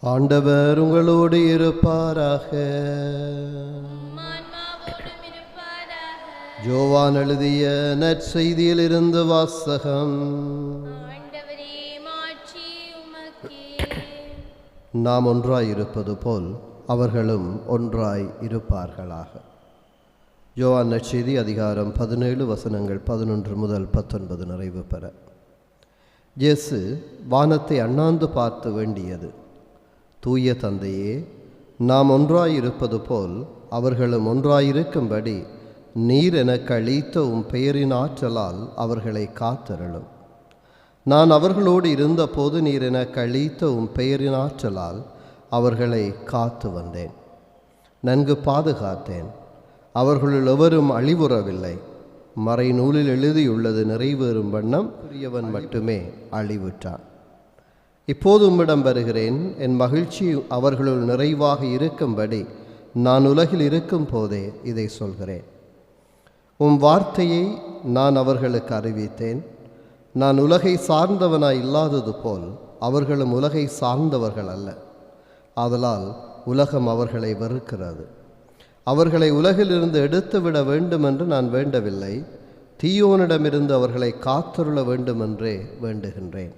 ஆண்டவர் உங்களோடு இருப்பாராக. யோவான் எழுதிய நற்செய்தியிலிருந்து வாசகம். நாம் ஒன்றாய் இருப்பது போல் அவர்களும் ஒன்றாய் இருப்பார்களாக. யோவான் நற்செய்தி அதிகாரம் 17 வசனங்கள் 11 முதல் 19 நிறைவு பெற. இயேசு வானத்தை அண்ணாந்து பார்த்து வேண்டியது, தூய தந்தையே, நாம் ஒன்றாயிருப்பது போல் அவர்களும் ஒன்றாயிருக்கும்படி நீர் எனக்கு அளித்த உம் பெயரின் ஆற்றலால் அவர்களை காத்தருளும். நான் அவர்களோடு இருந்தபோது நீர் எனக்கு அளித்த உம் பெயரின் ஆற்றலால் அவர்களை காத்து வந்தேன், நன்கு பாதுகாத்தேன். அவர்களுள் எவரும் அழிவுறவில்லை. மறைநூலில் எழுதியுள்ளது நிறைவேறும் வண்ணம் புரியவன் மட்டுமே அழிவுற்றான். இப்போது உம்மிடம் வருகிறேன். என் மகிழ்ச்சி அவர்களுள் நிறைவாக இருக்கும்படி நான் உலகில் இருக்கும் போதே இதை சொல்கிறேன். உம் வார்த்தையை நான் அவர்களுக்கு அறிவித்தேன். நான் உலகை சார்ந்தவனாய் இல்லாதது போல் அவர்களும் உலகை சார்ந்தவர்கள் அல்ல. ஆதலால் உலகம் அவர்களை வெறுக்கிறது. அவர்களை உலகிலிருந்து எடுத்துவிட வேண்டுமென்று நான் வேண்டவில்லை, தீயோனிடமிருந்து அவர்களை காத்தருள வேண்டுமென்றே வேண்டுகின்றேன்.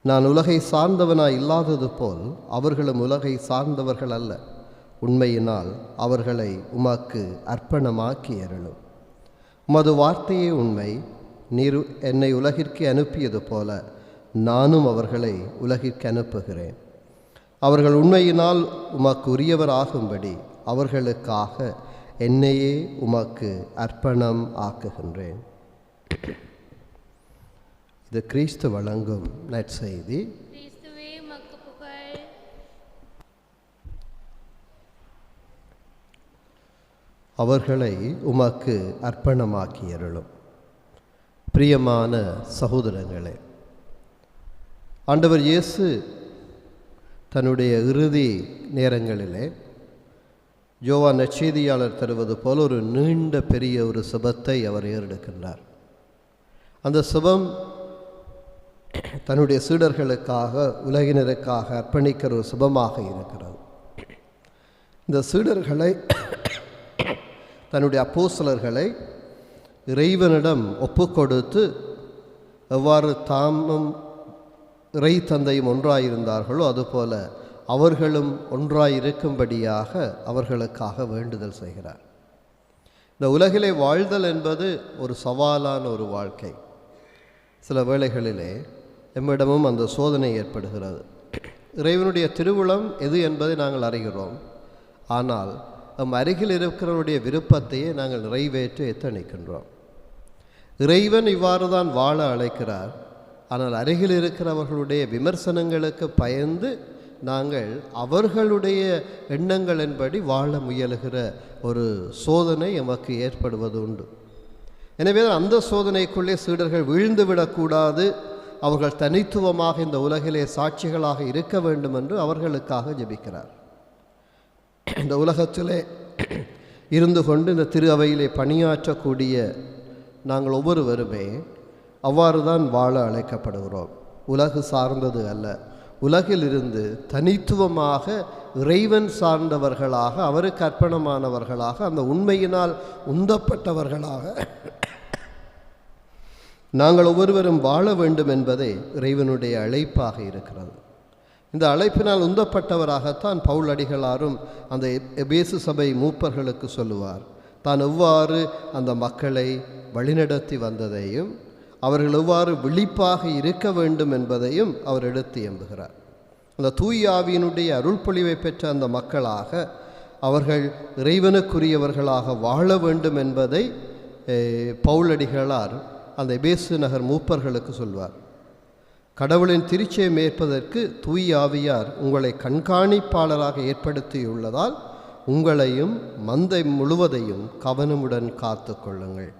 நான் உலகை சார்ந்தவனாய் இல்லாதது போல் அவர்களும் உலகை சார்ந்தவர்கள் அல்ல. உண்மையினால் அவர்களை உமக்கு அர்ப்பணமாக்கி அருளும். உமது வார்த்தையே உண்மை. நீர் என்னை உலகிற்கு அனுப்பியது போல நானும் அவர்களை உலகிற்கு அனுப்புகிறேன். அவர்கள் உண்மையினால் உமக்கு உரியவராகும்படி அவர்களுக்காக என்னையே உமக்கு அர்ப்பணம் ஆக்குகின்றேன். இது கிறிஸ்து வழங்கும் நற்செய்தி. அவர்களை உமக்கு அர்ப்பணமாக்கி அருளும். பிரியமான சகோதரங்களே, ஆண்டவர் இயேசு தன்னுடைய இறுதி நேரங்களிலே யோவான் நற்செய்தியாளர் தருவது போல் ஒரு நீண்ட பெரிய ஒரு சுபத்தை அவர் ஏறெடுக்கின்றார். அந்த சுபம் தன்னுடைய சீடர்களுக்காக, உலகினருக்காக அர்ப்பணிக்கிற ஒரு சுபமாக இருக்கிறது. இந்த சீடர்களை, தன்னுடைய அப்போஸ்தலர்களை இறைவனிடம் ஒப்புக்கொடுத்து எவ்வாறு தாமும் இறை தந்தையும் ஒன்றாயிருந்தார்களோ அதுபோல அவர்களும் ஒன்றாயிருக்கும்படியாக அவர்களுக்காக வேண்டுதல் செய்கிறார். இந்த உலகிலே வாழ்தல் என்பது ஒரு சவாலான ஒரு வாழ்க்கை. சில வேளைகளிலே எம்மிடமும் அந்த சோதனை ஏற்படுகிறது. இறைவனுடைய திருவுளம் எது என்பதை நாங்கள் அறிகிறோம். ஆனால் நம் அருகில் இருக்கிறவருடைய விருப்பத்தையே நாங்கள் நிறைவேற்ற எத்தனிக்கின்றோம். இறைவன் இவ்வாறு தான் வாழ அழைக்கிறார். ஆனால் அருகில் இருக்கிறவர்களுடைய விமர்சனங்களுக்கு பயந்து நாங்கள் அவர்களுடைய எண்ணங்களின்படி வாழ முயலுகிற ஒரு சோதனை எமக்கு ஏற்படுவது உண்டு. எனவே அந்த சோதனைக்குள்ளே சீடர்கள் வீழ்ந்துவிடக்கூடாது, அவர்கள் தனித்துவமாக இந்த உலகிலே சாட்சிகளாக இருக்க வேண்டும் என்று அவர்களுக்காக ஜெபிக்கிறார். இந்த உலகத்திலே இருந்து கொண்டு இந்த திரு அவையிலே பணியாற்றக்கூடிய நாங்கள் ஒவ்வொருவருமே அவ்வாறு தான் வாழ அழைக்கப்படுகிறோம். உலகு சார்ந்தது அல்ல, உலகிலிருந்து தனித்துவமாக இறைவன் சார்ந்தவர்களாக, அவருக்கு அர்ப்பணமானவர்களாக, அந்த உண்மையினால் உந்தப்பட்டவர்களாக நாங்கள் ஒவ்வொருவரும் வாழ வேண்டும் என்பதே இறைவனுடைய அழைப்பாக இருக்கிறது. இந்த அழைப்பினால் உந்தப்பட்டவராகத்தான் பவுல் அடிகளாரும் அந்த எபேசு சபை மூப்பர்களுக்கு சொல்லுவார். தான் எவ்வாறு அந்த மக்களை வழிநடத்தி வந்ததையும் அவர்கள் எவ்வாறு விழிப்பாக இருக்க வேண்டும் என்பதையும் அவர் எடுத்து எம்புகிறார். அந்த தூய ஆவியினுடைய அருள்பொழிவை பெற்ற அந்த மக்களாக அவர்கள் இறைவனுக்குரியவர்களாக வாழ வேண்டும் என்பதை பவுலடிகளார் அந்த எபேசு நகர் மூப்பர்களுக்கு சொல்வார். கடவுளின் திருச்சியை மேற்பதற்கு தூய ஆவியார் உங்களை கண்காணிப்பாளராக ஏற்படுத்தியுள்ளதால் உங்களையும் மந்தை முழுவதையும் கவனமுடன் காத்து கொள்ளுங்கள்.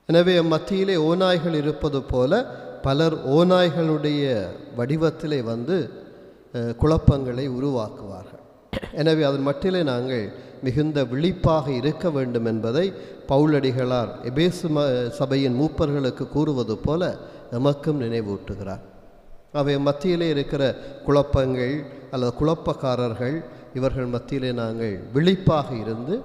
எனவே மத்தியிலே ஓநாய்கள் இருப்பது போல பலர் ஓநாய்களுடைய வடிவத்திலே வந்து குழப்பங்களை உருவாக்குவார்கள். எனவே அதன் மட்டிலே நாங்கள் மிகுந்த விழிப்பாக இருக்க வேண்டும் என்பதை பவுலடிகளார் எபேசு சபையின் மூப்பர்களுக்கு கூறுவது போல எமக்கும் நினைவூட்டுகிறார். அவை மத்தியிலே இருக்கிற குழப்பங்கள் அல்லது குழப்பக்காரர்கள் இவர்கள் மத்தியிலே நாங்கள் விழிப்பாக இருந்து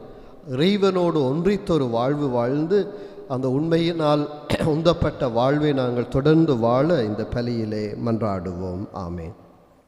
இறைவனோடு ஒன்றித்தொரு வாழ்வு வாழ்ந்து அந்த உண்மையினால் உந்தப்பட்ட வாழ்வை நாங்கள் தொடர்ந்து வாழ இந்த பலியிலே மன்றாடுவோம். ஆமேன்.